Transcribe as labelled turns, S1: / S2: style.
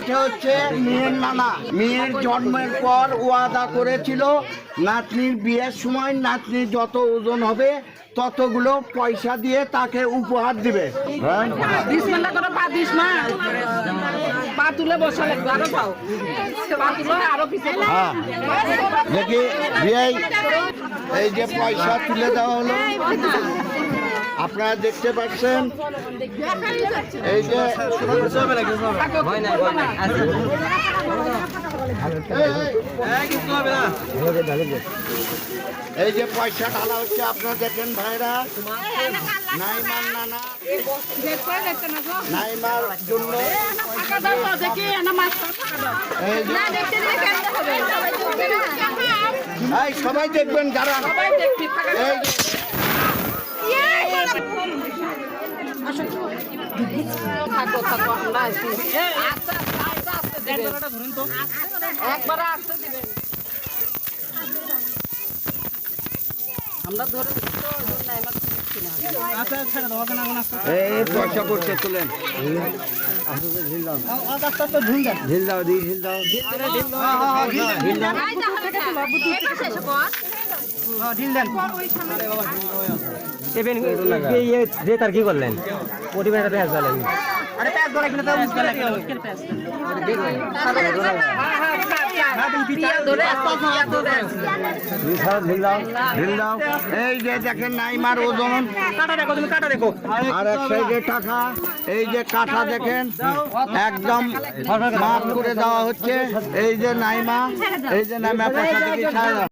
S1: এটা হচ্ছে মেয়ের নানা। মেয়ের জন্মের পর ওয়াদা করেছিল নাতনির বিয়ের সময় নাতনির যত ওজন হবে ততগুলো পয়সা দিয়ে তাকে উপহার দিবে। হ্যাঁ,
S2: বিসমিল্লাহ করে পা দিস না, পা তুলে বসা লাগবে, আরো পাও পা তুলে আরো পিছে
S1: হ্যাঁ দেখি বিয়ে এই যে পয়সা তুলে দেওয়া হলো, আপনারা দেখতে পাচ্ছেন। এই যে এই যে পয়সা ঢালা হচ্ছে, আপনারা দেখেন ভাইরা। নাইমার নানা নাইমার জন্য এই সবাই দেখবেন যারা এই
S2: আমরা ধরে
S1: এই পয়সা করছে তুলেন। ঢিল দাও দি ঢিল দাও
S3: তার কি করলেন পরিবারের পেঁয়াজ জ্বালেন
S1: এই যে দেখেন নাইমার ওজন
S3: কাটা দেখো তুমি কাটা দেখো
S1: আর এক সাইডে টাকা। এই যে কাঠা দেখেন একদম মাপ করে দেওয়া হচ্ছে। এই যে নাইমা, এই যে নাইমা পয়সা থেকে ছাড়া